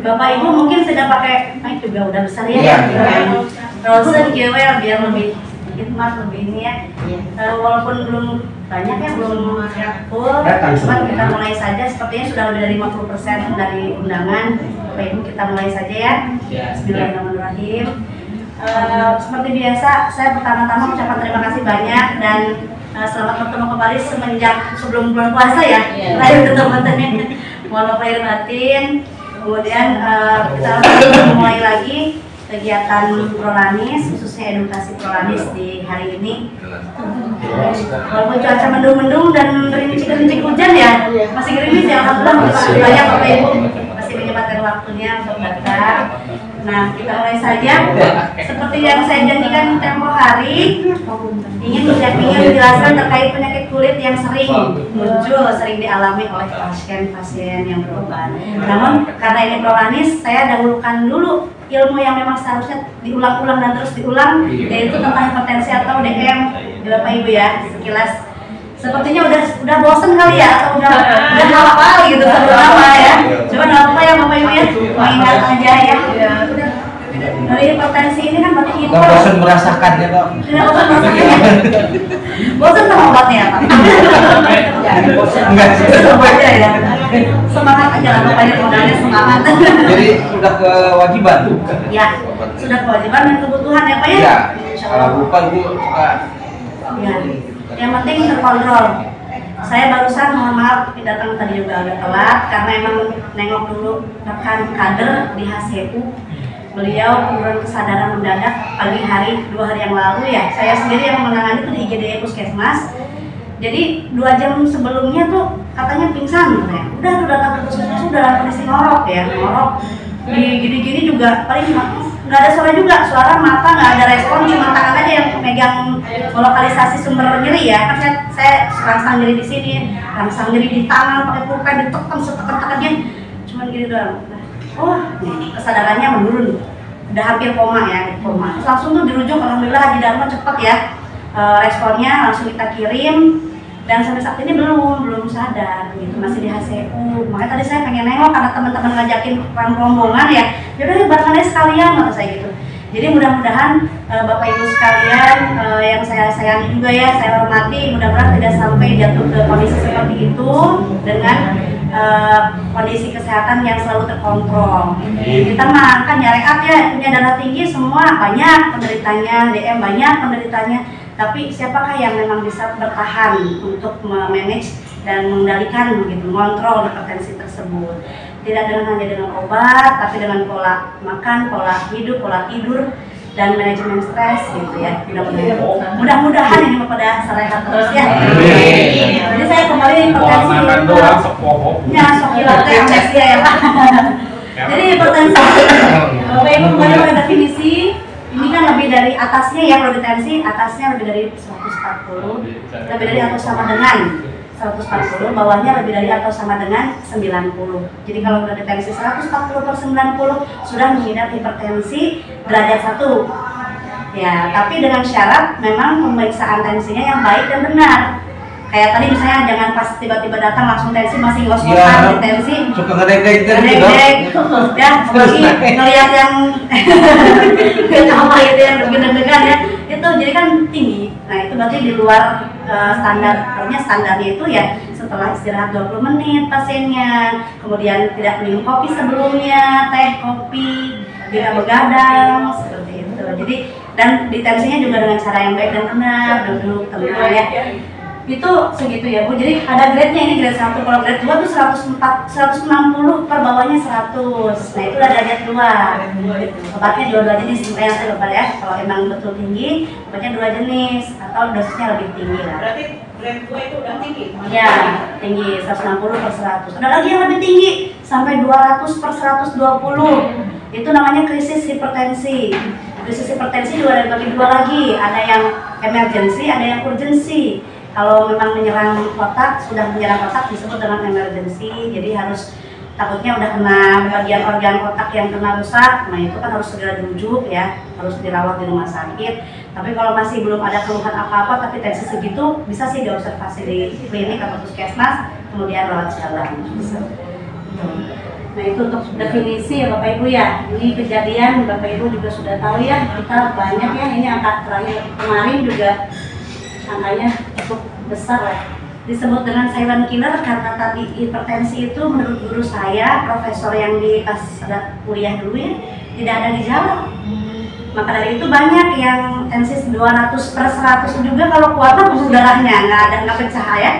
Bapak Ibu mungkin sudah pakai mic juga udah besar ya. Rosen GWL biar lebih hikmat, lebih ini ya. Walaupun belum banyak ya, belum full, cuman kita mulai saja. Sepertinya sudah lebih dari 50% dari undangan. Bapak Ibu kita mulai saja ya. Bismillahirrahmanirrahim. Seperti biasa, saya pertama-tama ucapkan terima kasih banyak dan selamat bertemu kembali semenjak sebelum bulan puasa ya. Terakhir ketemu-temunya. Mohon maaf lahir batin. Kemudian kita mulai lagi kegiatan Prolanis, khususnya edukasi Prolanis di hari ini. Walaupun cuaca mendung-mendung dan rincik-rincik hujan ya, masih gerimis ya, alhamdulillah masih banyak Bapak Ibu masih menyempatkan waktunya untuk datang. Nah, kita mulai saja. Seperti yang saya janjikan tempo hari, ingin menjelaskan terkait penyakit kulit yang sering muncul, sering dialami oleh pasien-pasien yang berobat. Namun, karena ini Prolanis, saya dahulukan dulu ilmu yang memang seharusnya diulang-ulang dan terus diulang, yaitu tentang hipertensi atau DM, Bapak Ibu ya, sekilas. Sepertinya udah bosen kali ya, atau udah hafal gitu satu nama ya. Cuma apa ya Bapak Ibu ya, mengingat aja ya. Dari hipertensi ini kan berarti itu. Nggak bosan merasakan ya Pak? Tidak bosan merasakan ya. Bosan sama obatnya ya Pak? Enggak sih. Aja ya. Semangat aja lah Bapak Ibu, modalnya semangat. Jadi sudah kewajiban? Ya, sudah kewajiban dan kebutuhan ya Pak ya? Iya. Kalau lupa Bu suka. Ya. Yang penting terkontrol. Saya barusan mohon maaf datang tadi juga agak telat karena emang nengok dulu rekan kader di HCU. Beliau penurunan kesadaran mendadak pagi hari 2 hari yang lalu ya. Saya sendiri yang menangani itu di IGD Puskesmas. Jadi 2 jam sebelumnya tuh katanya pingsan ya. Udah tuh datang ke puskesmas udah kondisi ngorok ya, ngorok. Di gini-gini juga paling nggak ada suara juga, suara mata nggak ada respon, cuma tangan aja yang megang lokalisasi sumber nyeri ya. Kan saya rangsang nyeri di sini, rangsang nyeri di tangan, pakai pulpen ditekan setekan-tekannya, cuma gini doang. Oh, kesadarannya menurun, udah hampir koma ya, koma. Terus langsung tuh dirujuk, alhamdulillah Haji Dharma cepet ya, responnya langsung kita kirim. Dan sampai saat ini belum sadar gitu, masih di HCU. Makanya tadi saya pengen nengok karena teman-teman ngajakin rombongan ya. Yaudah barengan aja sekalian kata saya gitu. Jadi mudah-mudahan Bapak Ibu sekalian yang saya sayangi juga ya, saya hormati, mudah-mudahan tidak sampai jatuh ke kondisi seperti itu dengan kondisi kesehatan yang selalu terkontrol. Kita mah kan nyareat ya, punya darah tinggi semua banyak penderitanya, DM banyak penderitanya. Tapi siapakah yang memang bisa bertahan untuk memanage dan mengendalikan begitu, mengontrol hipertensi tersebut? Tidak hanya dengan obat, tapi dengan pola makan, pola hidup, pola tidur, dan manajemen stres gitu ya. Mudah-mudahan ini pada sehat terus ya. Jadi saya kembali hipertensi. Ya, sok hilang teh amnesia ya Pak. Jadi hipertensi. Bapak Ibu kembali pada definisi. Ini kan lebih dari atasnya ya, kalau tensi atasnya lebih dari 140, lebih dari atau sama dengan 140, bawahnya lebih dari atau sama dengan 90. Jadi kalau udah tensi 140/90 sudah mengidap hipertensi derajat 1. Ya, tapi dengan syarat memang pemeriksaan tensinya yang baik dan benar. Kayak tadi misalnya jangan pas tiba-tiba datang langsung tensi masih ngos-ngosan di tensi. Suka ngedek-dek ya, apalagi ngelihat yang apa gitu yang deg-degan ya. Itu jadi kan tinggi. Nah, itu berarti di luar standarnya itu ya setelah istirahat 20 menit pasiennya, kemudian tidak minum kopi sebelumnya, teh, kopi, tidak begadang seperti itu. Jadi dan ditensinya juga dengan cara yang baik dan benar, duduk tenang ya. Itu segitu ya Bu. Jadi ada grade-nya, ini grade 1. Kalau grade 2 tuh 160 per bawahnya 100. Nah, itu udah derajat 2. Obatnya dua jenis yang saya lupa ya. Kalau emang betul tinggi, obatnya 2 jenis atau dosisnya lebih tinggi lah. Berarti grade 2 itu udah tinggi? Ya, tinggi 160/100. Ada lagi yang lebih tinggi sampai 200/120. Itu namanya krisis hipertensi. Krisis hipertensi ada bagi 2 lagi. Ada yang emergency, ada yang urgency. Kalau memang menyerang otak, sudah menyerang otak disebut dengan emergency. Jadi harus takutnya udah kena bagian organ otak yang kena rusak. Nah, itu kan harus segera dirujuk ya, harus dirawat di rumah sakit. Tapi kalau masih belum ada keluhan apa-apa tapi tensi segitu, bisa sih diobservasi di klinik atau puskesmas, kemudian rawat jalan. Nah itu untuk definisi ya Bapak Ibu ya. Ini kejadian Bapak Ibu juga sudah tahu ya, kita banyak ya, ini angka terakhir kemarin juga angkanya cukup besar lah. Disebut dengan silent killer karena tadi hipertensi itu menurut guru saya, profesor yang di pas ada kuliah dulu ya, tidak ada gejala. Maka dari itu banyak yang tensi 200/100 juga kalau kuat pembuluh darahnya nggak pecah ya.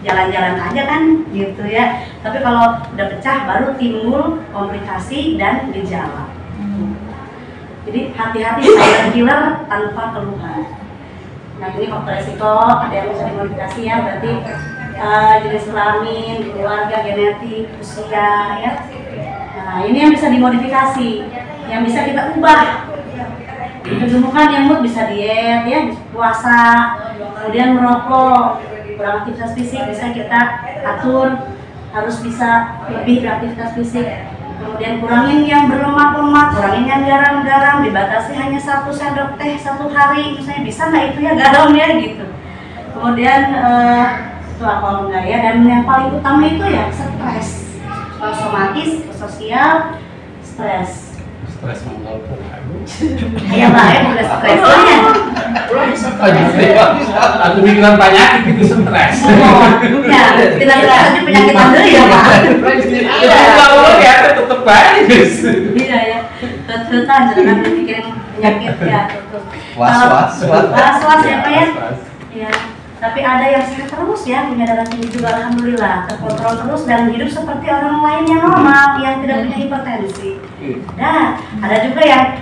Jalan-jalan aja kan gitu ya, tapi kalau udah pecah baru timbul komplikasi dan gejala. Jadi hati-hati silent killer tanpa keluhan. Nah ini faktor resiko ada yang bisa dimodifikasi ya, berarti jenis kelamin, keluarga, genetik, usia ya. Nah ini yang bisa dimodifikasi, yang bisa kita ubah. Kegemukan yang mood bisa diet ya, puasa, kemudian merokok, kurang aktivitas fisik bisa kita atur, harus bisa lebih beraktivitas fisik. Kemudian kurangin yang berlemak-lemak, kurangin yang garam-garam, dibatasi hanya 1 sendok teh 1 hari, misalnya bisa nggak itu ya garam ya gitu. Kemudian itu alkohol enggak ya, dan yang paling utama itu ya stres, somatis, sosial, stres. Stres manggal pula. Ya lah ya, udah stresnya. Aku pikiran penyakit itu stres. Ya, kita aja penyakit dulu ya Pak. Kalau ya tetap baik. Iya ya, terus-terusan jangan mikirin penyakit ya. Was-was Ya Pak ya. Iya. Tapi ada yang sehat terus ya, punya darah tinggi juga alhamdulillah, terkontrol terus dan hidup seperti orang lain yang normal, yang tidak punya hipertensi. Nah, ada juga yang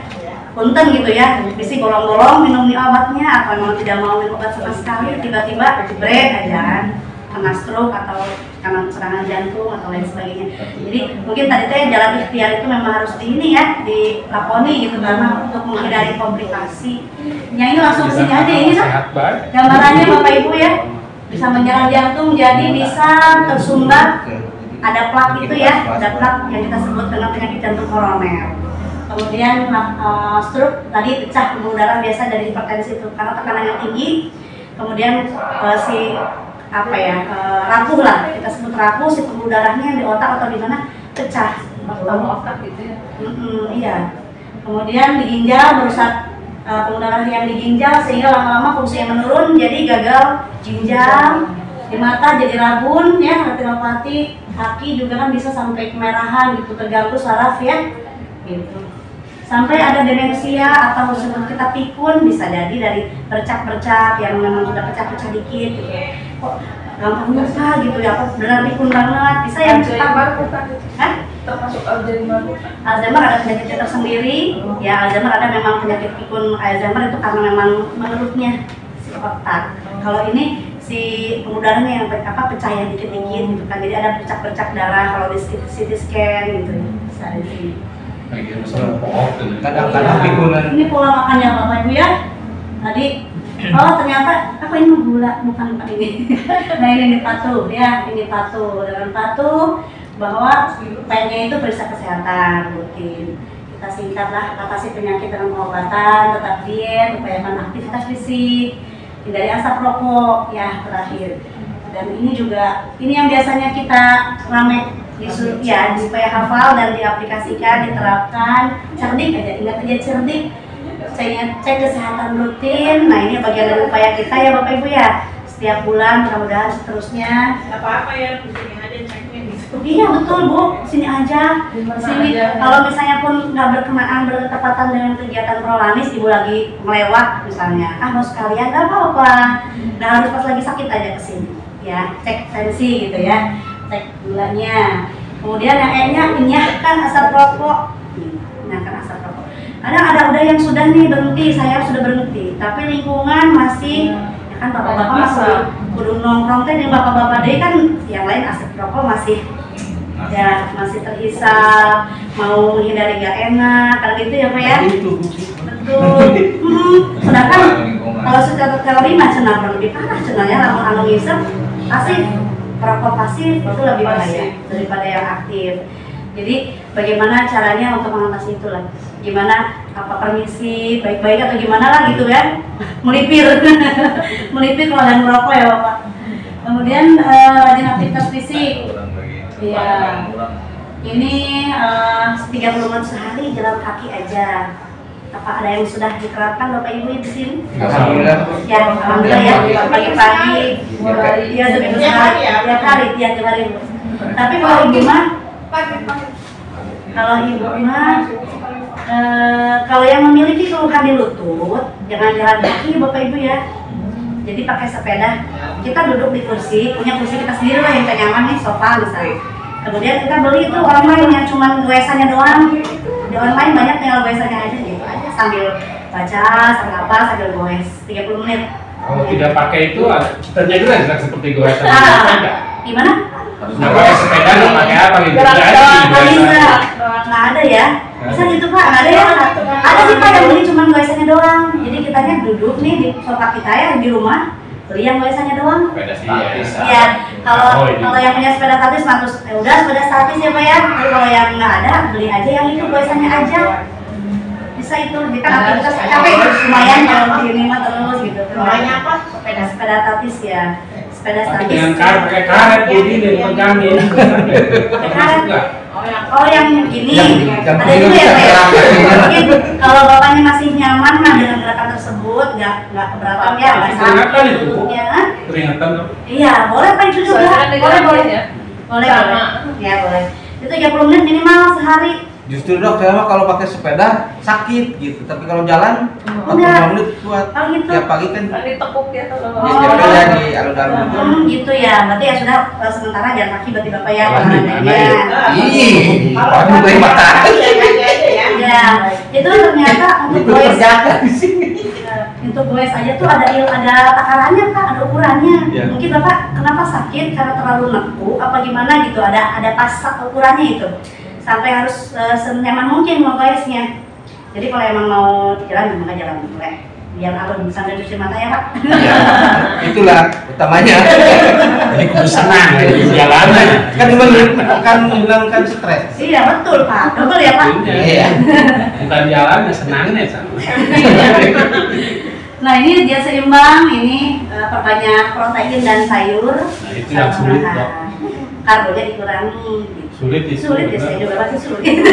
punten gitu ya, fisik bolong-bolong minum obatnya atau memang tidak mau minum obat sama sekali, tiba-tiba break aja kan, kena stroke atau karena serangan jantung atau lain sebagainya. Jadi mungkin tadi teh jalan ikhtiar itu memang harus di ini ya, dilakoni gitu karena untuk menghindari komplikasi. Yang ini langsung kesini aja ini kan gambarannya Bapak Ibu ya, bisa menyerang jantung jadi bisa tersumbat, ada plak itu ya, ada plak yang kita sebut dengan penyakit jantung koroner. Kemudian stroke tadi pecah pembuluh darah biasa dari hipertensi itu karena tekanan yang tinggi. Kemudian rapuh lah, kita sebut rapuh si pembuluh darahnya di otak atau di mana pecah. Otak gitu ya. Iya. Kemudian di ginjal merusak pembuluh darah yang di ginjal sehingga lama-lama fungsinya menurun, jadi gagal ginjal. Di mata jadi rabun ya, retinopati. Kaki juga kan bisa sampai kemerahan gitu, terganggu saraf ya. Gitu. Sampai ada demensia atau sebut kita pikun, bisa jadi dari bercak-bercak yang memang sudah pecah-pecah dikit gitu. Kok gampang lupa gitu ya, kok benar pikun banget, bisa yang cepat Termasuk Alzheimer. Alzheimer ada penyakitnya tersendiri ya, Alzheimer ada memang penyakit pikun Alzheimer itu karena memang menurutnya si otak. Kalau ini si pembuluh darahnya yang pecah yang dikit-dikit gitu kan, jadi ada bercak-bercak darah kalau di CT scan gitu ya, bisa ada di sini. Kadang-kadang pikulan. Ini pola makannya Bapak Ibu ya. Tadi ternyata apa ini gula bukan ini. Nah ini patuh ya, ini patuh. Dengan patuh bahwa pengennya itu periksa kesehatan rutin. Kita singkatlah atasi penyakit dengan pengobatan, tetap diet, upayakan aktivitas fisik, hindari asap rokok ya terakhir. Dan ini juga yang biasanya kita rame disuruh ya supaya hafal dan diaplikasikan, diterapkan, cerdik aja, ingat aja cerdik, cek kesehatan rutin. Nah ini bagian dari upaya kita ya Bapak Ibu ya, setiap bulan mudah-mudahan seterusnya. Apa-apa ya, sini aja ceknya gitu. Iya betul Bu, sini aja, sini. Kalau misalnya pun nggak berkenaan bertepatan dengan kegiatan prolanis, Ibu lagi melewat misalnya, mau sekalian nggak apa-apa, nggak harus pas lagi sakit aja kesini ya, cek tensi gitu ya, cek gulanya. Kemudian yang E-nya enyahkan asap rokok. Enyahkan asap rokok. Kadang ada udah yang sudah nih berhenti, saya sudah berhenti, tapi lingkungan masih ya kan bapak-bapak masih kudu nongkrong teh dengan bapak-bapak deh kan, yang lain asap rokok masih ya masih terhisap, mau menghindari gak enak, kan gitu ya Pak ya. Betul. Sedangkan kalau secara teori mah cenah lebih parah cenahnya, namun anu ngisep pasif, perokok pasif itu lebih bahaya daripada yang aktif. Jadi bagaimana caranya untuk mengatasi itu lah? Gimana permisi baik-baik atau gimana lah gitu kan? Melipir, melipir kalau dan merokok ya Bapak. Kemudian rajin aktivitas fisik. Iya. Ini 30 menit sehari jalan kaki aja. Apa ada yang sudah diterapkan Bapak Ibu di sini? Alhamdulillah. Ya, alhamdulillah ya. Pagi-pagi, ya seminggu sekali, tiap hari, tiap hari. Tapi kalau ibu mah, kalau yang memiliki keluhan di lutut, jangan jalan kaki Bapak Ibu ya. Jadi pakai sepeda. Kita duduk di kursi, punya kursi kita sendiri lah yang nyaman nih, sofa misalnya. Kemudian kita beli itu online yang cuma goesannya doang. Di online banyak tinggal goesannya aja gitu aja sambil baca, sambil apa, sambil goes 30 menit. Kalau tidak pakai itu, ceritanya juga seperti goesan. Gimana? Nggak pakai sepeda, nggak pakai apa gitu. Nggak bisa, nggak ada ya. Bisa gitu Pak, nggak ada ya. Ada sih Pak yang beli cuma goesannya doang. Jadi kitanya duduk nih di sofa kita ya di rumah, beli yang goesannya doang. Sepeda statis. Iya, kalau yang punya sepeda statis matus, udah sepeda statis ya Pak ya. Tapi kalau yang nggak ada, beli aja yang itu goesannya aja. Bisa itu, jika aktivitas capek lumayan kalau di ini mah terus gitu. Namanya apa? Sepeda statis ya. Sepeda Tapi statis. dengan pakai karet jadi nih pegangin. Pakai karet. Oh yang ini Yang ada juga ya Pak ya. yang Mungkin kalau bapaknya masih nyaman lah dengan gerakan tersebut, nggak keberatan ya, nggak Peringatan itu. ya. Peringatan tuh. Iya, boleh Pak itu juga. Boleh. Boleh. Ya boleh. Itu 30 menit minimal sehari. Justru dok, saya mah kalau pakai sepeda sakit gitu, tapi kalau jalan 45 menit kuat. Oh gitu. Tiap pagi kan Ditekuk ya kalau ya jaga ya di alun-alun itu. Gitu ya. Berarti ya sudah sementara jalan kaki berarti Bapak ya Wah, olahraganya. Ih, waduh gue mata. Ya, itu ternyata untuk Itu goes terjaga di sini. untuk goes aja tuh ada takarannya Pak, ada ukurannya. Ya. Mungkin Bapak kenapa sakit karena terlalu nekuk apa gimana gitu, ada pas ukurannya itu. Sampai harus senyaman mungkin mau goesnya. Jadi kalau emang mau jalan, maka jalan boleh. Biar alun sambil cuci mata ya Pak. Ya, itulah utamanya. Jadi kudu senang di jalanan. Kan menghilangkan stres. Iya betul Pak, betul ya Pak. Iya. Bukan jalannya, senangnya sama. Nah ini dia seimbang, ini perbanyak protein dan sayur. Nah, itu yang sulit, Dok. Karbonya dikurangi. Gitu. Sulit itu. Sulit ya, saya juga pasti sulit.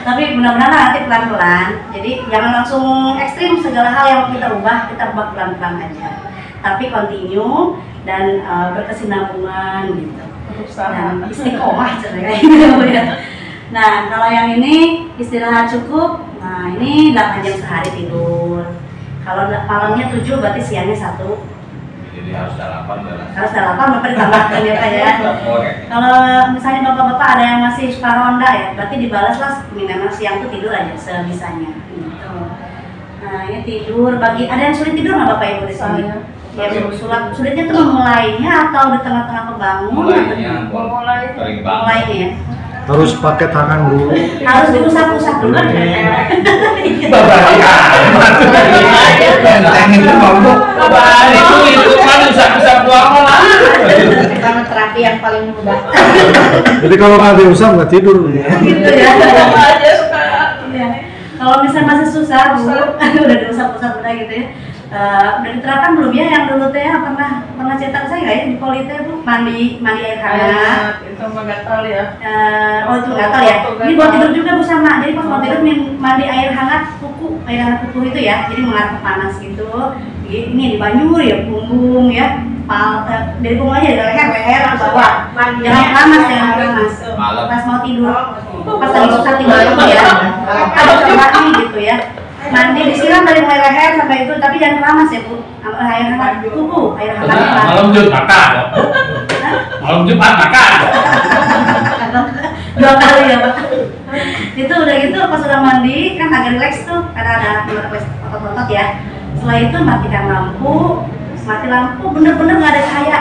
Tapi mudah-mudahan nanti pelan-pelan. Jadi jangan langsung ekstrim segala hal yang kita ubah pelan-pelan aja. Tapi continue dan berkesinambungan gitu. Dan istiqomah cerai gitu ya. Nah kalau yang ini istirahat cukup. Nah ini 8 jam sehari tidur. Kalau malamnya 7 berarti siangnya 1. Jadi harus dalapan lah. Harus dalapan Bapak ditambahkan ya Pak ya. Kalau misalnya bapak-bapak ada yang masih suka ronda ya, berarti dibalaslah minimal siang tuh tidur aja sebisanya. Gitu. Nah ini tidur bagi ada yang sulit tidur nggak Bapak Ibu di sini? Ya sulitnya tuh memulainya atau di tengah-tengah kebangun? Mulainya ya. Harus pakai tangan dulu. Harus diusap-usap dulu. Tengin itu mabuk. Itu kan usap-usap doang lah. Pertama terapi yang paling mudah. Jadi kalau nggak diusap nggak tidur. Gitu ya. Aja suka. Iya. Kalau misalnya masih susah, Bu, udah diusap-usap udah gitu ya. Udah diterapkan belum ya yang dulu teh pernah cetak saya nggak ya di poli teh Bu mandi air hangat. Itu mah gatal ya. Oh itu gatal ya. Ini buat tidur juga Bu sama. Jadi pas mau tidur mandi air hangat air hangat kuku itu ya. Jadi mengarah ke panas gitu. Ini di banyu ya punggung ya. Dari punggung aja dari leher ke bawah. Jangan panas. Malam. Pas mau tidur. Pas lagi susah tidur itu ya. Ada coba gitu ya. Mandi disiram dari mulai leher sampai itu, tapi jangan keramas ya Bu. Air hangat kuku, air hangat kepala. Malam Jumat makan. Malam Jumat makan. 2 kali ya Pak. Itu udah gitu pas udah mandi kan agak relax tuh karena ada otot-otot ya. Setelah itu matikan lampu, mati lampu bener-bener nggak ada cahaya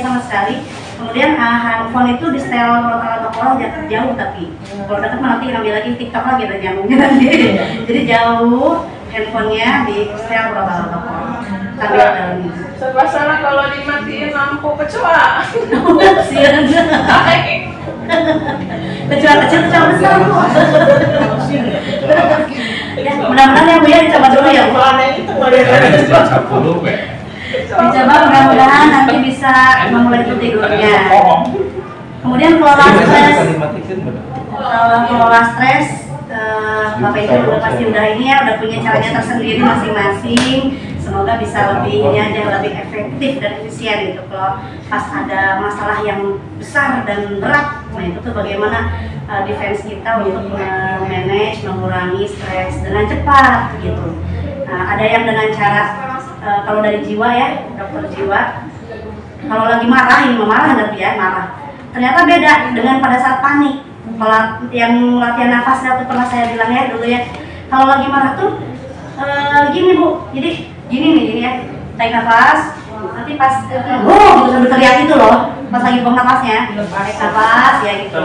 sama sekali. Kemudian handphone itu di setel protokol jauh tapi kalau dekat nanti ngambil lagi TikTok lagi ada nyambungnya nanti. Jadi jauh handphonenya di setel protokol sambil dalam. Serba salah kalau dimatiin lampu kecoa. Sian. Kecoa kecil kecoa besar Bu. Ya mudah-mudahan ya Bu ya dicoba dulu ya Bu. Dicoba mudah-mudahan nanti bisa memulai tidurnya. Kemudian kelola stres. Dimatikan, bener. Kalau kelola stres, Bapak Ibu udah pasti udah ini ya, udah punya caranya tersendiri masing-masing. Semoga bisa lebih efektif dan efisien gitu. Kalau pas ada masalah yang besar dan berat, nah itu tuh bagaimana defense kita untuk manage, mengurangi stres dengan cepat gitu. Nah, ada yang dengan cara kalau dari jiwa ya, dokter jiwa, kalau lagi marah, ini marah nggak ya, marah. Ternyata beda dengan pada saat panik. Kalau yang latihan nafas itu pernah saya bilang ya dulu ya, kalau lagi marah tuh gini Bu, jadi gini ya, tarik nafas, nanti pas gitu sambil teriak gitu loh, pas lagi buang nafasnya, tarik nafas ya gitu.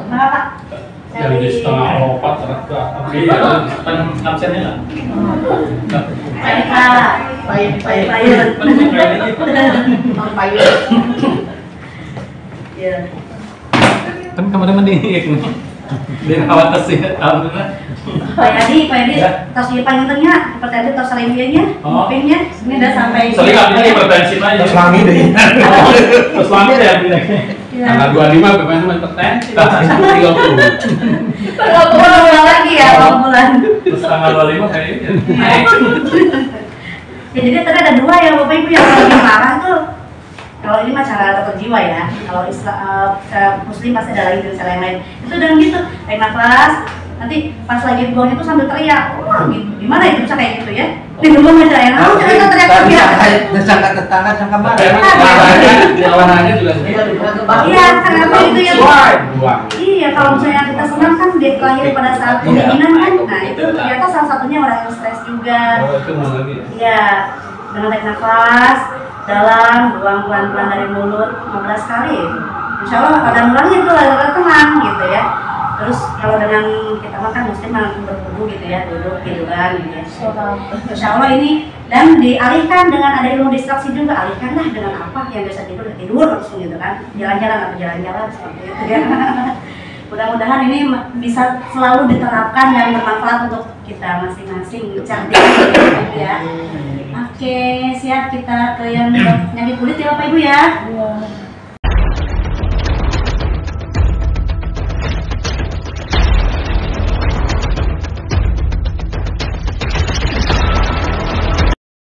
Kenapa? Jadi setengah lompat tapi kan absennya lah. Kan kemarin mending dia khawatir sih, alhamdulillah. Pak Yadi, tos di panjangnya, hipertensi tos seringnya, mopingnya, ini udah sampai. Soalnya ini hipertensi aja. Terus lagi deh. Terus lagi deh yang bilang. Tanggal 25 bagaimana hipertensi, tanggal 30. Tanggal bulan lagi ya, bulan. Terus tanggal 25 kayaknya naik. Ya, jadi tadi ada dua ya Bapak Ibu yang lagi marah tuh. Kalau ini mah cara dokter jiwa ya. Kalau Muslim pasti ada lagi jenis yang lain. Itu dengan gitu, tarik nafas. Nanti pas lagi buang itu sambil teriak, wah gitu. Gimana itu bisa kayak gitu ya? Di rumah aja ya. Aku cerita teriak-teriak. Sangka tetangga, sangka marah. Di olahraga juga seperti itu. Iya, karena itu ya. Buang. Iya, kalau misalnya kita senang kan dia lahir pada saat kedinginan kan. Nah itu ternyata salah satunya orang yang stres juga. Oh, itu mau lagi. Iya, dengan tarik nafas dalam, buang pelan-pelan dari mulut 15 kali. Insya Allah kadang mulanya itu agak tenang gitu ya. Terus kalau dengan kita makan muslim berwudu gitu ya, duduk tiduran gitu ya. Insya Allah ini dan dialihkan dengan ada ilmu distraksi juga, alihkanlah dengan apa yang biasa tidur langsung gitu kan, jalan-jalan seperti itu ya. Mudah-mudahan ini bisa selalu diterapkan dan bermanfaat untuk kita masing-masing cerdik gitu ya. Oke, siap kita ke yang penyakit kulit ya Bapak Ibu ya.